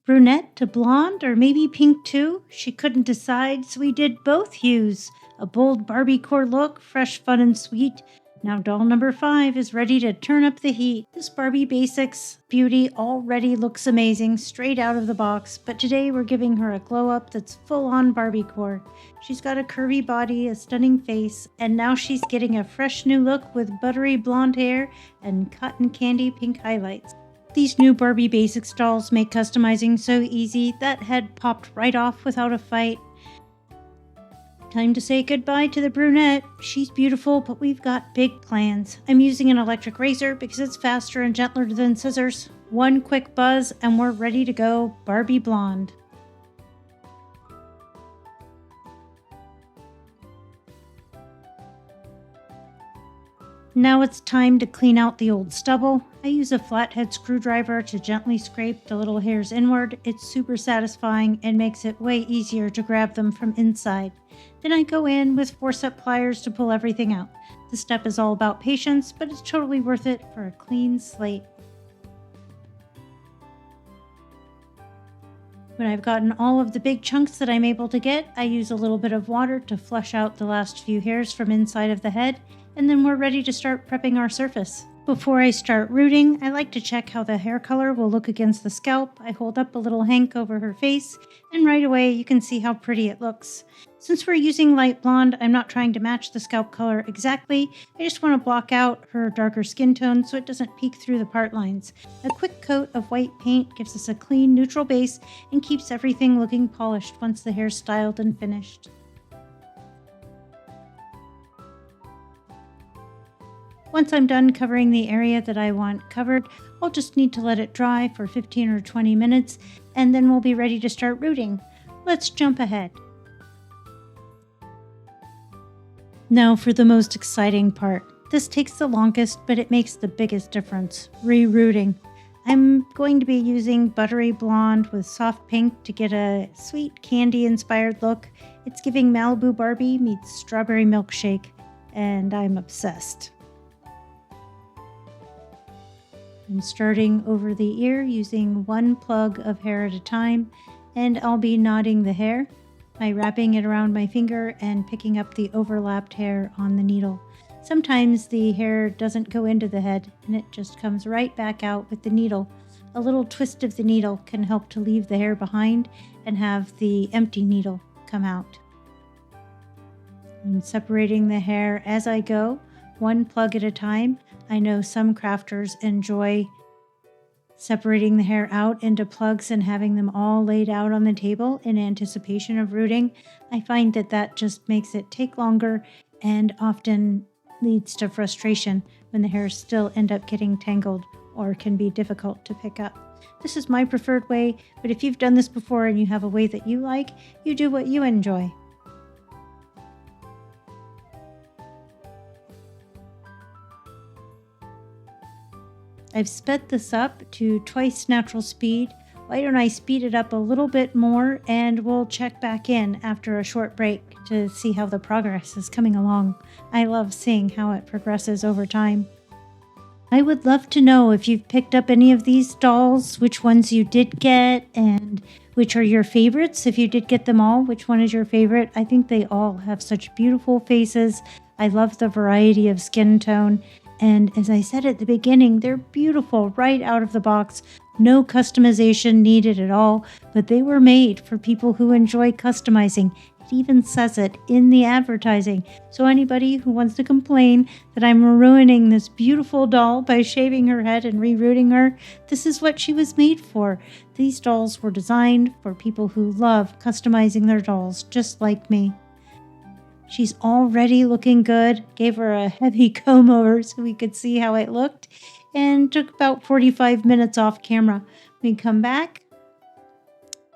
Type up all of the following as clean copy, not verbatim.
brunette to blonde, or maybe pink too. She couldn't decide, so we did both hues. A bold Barbiecore look, fresh, fun, and sweet. Now doll number 5 is ready to turn up the heat. This Barbie Basics beauty already looks amazing, straight out of the box, but today we're giving her a glow-up that's full-on Barbiecore. She's got a curvy body, a stunning face, and now she's getting a fresh new look with buttery blonde hair and cotton candy pink highlights. These new Barbie Basics dolls make customizing so easy. That head popped right off without a fight. Time to say goodbye to the brunette. She's beautiful, but we've got big plans. I'm using an electric razor because it's faster and gentler than scissors. One quick buzz and we're ready to go Barbie blonde. Now it's time to clean out the old stubble. I use a flathead screwdriver to gently scrape the little hairs inward. It's super satisfying and makes it way easier to grab them from inside. Then I go in with forceps pliers to pull everything out. This step is all about patience, but it's totally worth it for a clean slate. When I've gotten all of the big chunks that I'm able to get, I use a little bit of water to flush out the last few hairs from inside of the head, and then we're ready to start prepping our surface. Before I start rooting, I like to check how the hair color will look against the scalp. I hold up a little hank over her face, and right away you can see how pretty it looks. Since we're using light blonde, I'm not trying to match the scalp color exactly. I just want to block out her darker skin tone so it doesn't peek through the part lines. A quick coat of white paint gives us a clean, neutral base and keeps everything looking polished once the hair's styled and finished. Once I'm done covering the area that I want covered, I'll just need to let it dry for 15 or 20 minutes, and then we'll be ready to start rooting. Let's jump ahead. Now for the most exciting part. This takes the longest, but it makes the biggest difference, re-rooting. I'm going to be using buttery blonde with soft pink to get a sweet candy-inspired look. It's giving Malibu Barbie meets strawberry milkshake, and I'm obsessed. I'm starting over the ear using one plug of hair at a time, and I'll be knotting the hair by wrapping it around my finger and picking up the overlapped hair on the needle. Sometimes the hair doesn't go into the head and it just comes right back out with the needle. A little twist of the needle can help to leave the hair behind and have the empty needle come out. I'm separating the hair as I go, one plug at a time. I know some crafters enjoy separating the hair out into plugs and having them all laid out on the table in anticipation of rooting. I find that that just makes it take longer and often leads to frustration when the hairs still end up getting tangled or can be difficult to pick up. This is my preferred way, but if you've done this before and you have a way that you like, you do what you enjoy. I've sped this up to twice natural speed. Why don't I speed it up a little bit more, and we'll check back in after a short break to see how the progress is coming along. I love seeing how it progresses over time. I would love to know if you've picked up any of these dolls, which ones you did get, and which are your favorites. If you did get them all, which one is your favorite? I think they all have such beautiful faces. I love the variety of skin tone. And as I said at the beginning, they're beautiful right out of the box. No customization needed at all, but they were made for people who enjoy customizing. It even says it in the advertising. So anybody who wants to complain that I'm ruining this beautiful doll by shaving her head and re-rooting her, this is what she was made for. These dolls were designed for people who love customizing their dolls, just like me. She's already looking good. Gave her a heavy comb over so we could see how it looked, and took about 45 minutes off camera. We come back.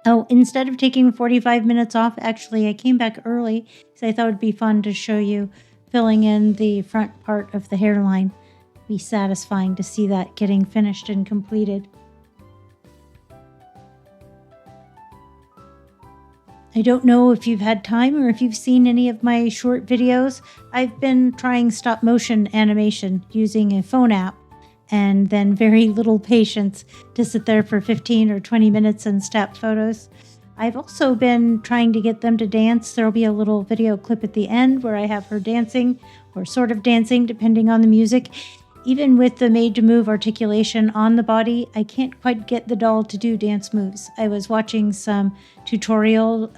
Oh, instead of taking 45 minutes off, actually I came back early because I thought it'd be fun to show you filling in the front part of the hairline. It'd be satisfying to see that getting finished and completed. I don't know if you've had time or if you've seen any of my short videos. I've been trying stop motion animation using a phone app, and then very little patience to sit there for 15 or 20 minutes and snap photos. I've also been trying to get them to dance. There'll be a little video clip at the end where I have her dancing, or sort of dancing, depending on the music. Even with the made to move articulation on the body, I can't quite get the doll to do dance moves. I was watching some tutorial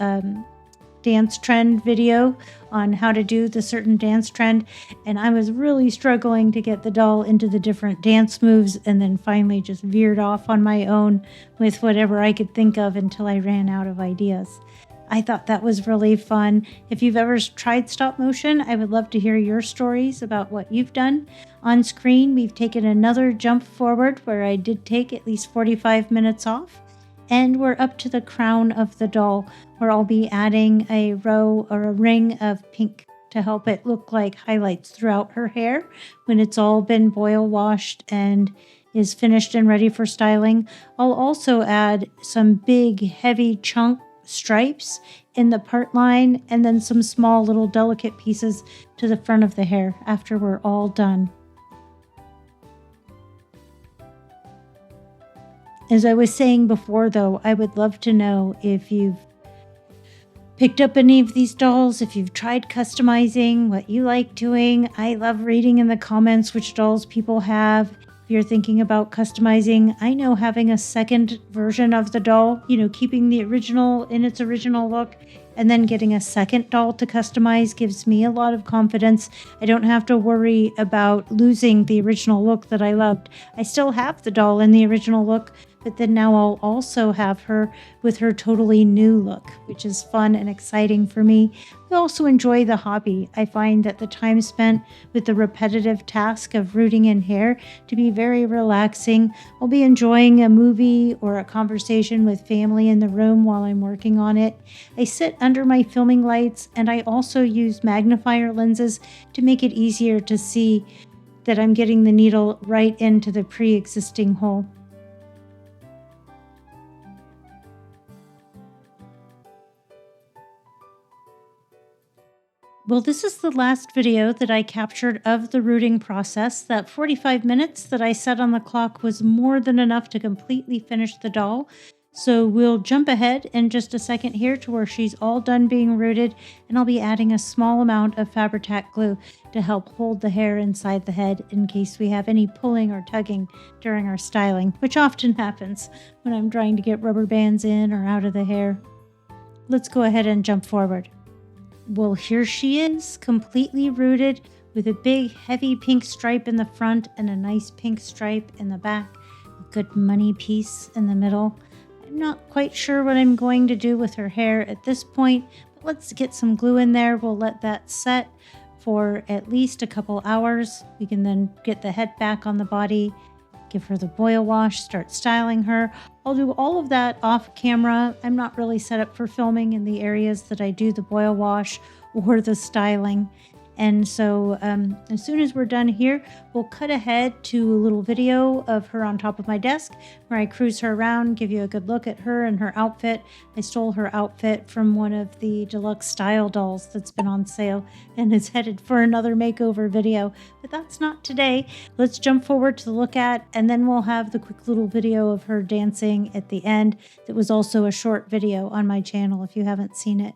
dance trend video on how to do the certain dance trend, and I was really struggling to get the doll into the different dance moves, and then finally just veered off on my own with whatever I could think of until I ran out of ideas. I thought that was really fun. If you've ever tried stop motion, I would love to hear your stories about what you've done. On screen, we've taken another jump forward where I did take at least 45 minutes off. And we're up to the crown of the doll, where I'll be adding a row or a ring of pink to help it look like highlights throughout her hair when it's all been boil washed and is finished and ready for styling. I'll also add some big, heavy chunk stripes in the part line, and then some small little delicate pieces to the front of the hair after we're all done. As I was saying before, though, I would love to know if you've picked up any of these dolls, if you've tried customizing, what you like doing. I love reading in the comments which dolls people have. If you're thinking about customizing, I know having a second version of the doll, keeping the original in its original look, and then getting a second doll to customize gives me a lot of confidence. I don't have to worry about losing the original look that I loved. I still have the doll in the original look, but then now I'll also have her with her totally new look, which is fun and exciting for me. I also enjoy the hobby. I find that the time spent with the repetitive task of rooting in hair to be very relaxing. I'll be enjoying a movie or a conversation with family in the room while I'm working on it. I sit under my filming lights, and I also use magnifier lenses to make it easier to see that I'm getting the needle right into the pre-existing hole. Well, this is the last video that I captured of the rooting process. That 45 minutes that I set on the clock was more than enough to completely finish the doll. So we'll jump ahead in just a second here to where she's all done being rooted, and I'll be adding a small amount of Fabri-Tac glue to help hold the hair inside the head in case we have any pulling or tugging during our styling, which often happens when I'm trying to get rubber bands in or out of the hair. Let's go ahead and jump forward. Well, here she is, completely rooted with a big heavy pink stripe in the front and a nice pink stripe in the back, a good money piece in the middle. I'm not quite sure what I'm going to do with her hair at this point, but let's get some glue in there. We'll let that set for at least a couple hours. We can then get the head back on the body, give her the boil wash, start styling her. I'll do all of that off camera. I'm not really set up for filming in the areas that I do the boil wash or the styling. And so as soon as we're done here, we'll cut ahead to a little video of her on top of my desk where I cruise her around, give you a good look at her and her outfit. I stole her outfit from one of the deluxe style dolls that's been on sale and is headed for another makeover video, but that's not today. Let's jump forward to look at, and then we'll have the quick little video of her dancing at the end. That was also a short video on my channel if you haven't seen it.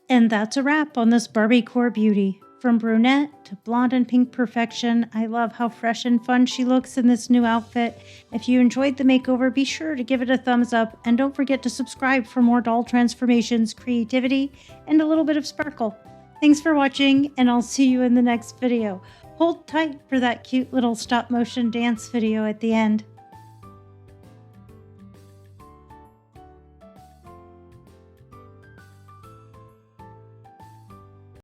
And that's a wrap on this Barbiecore beauty. From brunette to blonde and pink perfection, I love how fresh and fun she looks in this new outfit. If you enjoyed the makeover, be sure to give it a thumbs up, and don't forget to subscribe for more doll transformations, creativity, and a little bit of sparkle. Thanks for watching, and I'll see you in the next video. Hold tight for that cute little stop motion dance video at the end.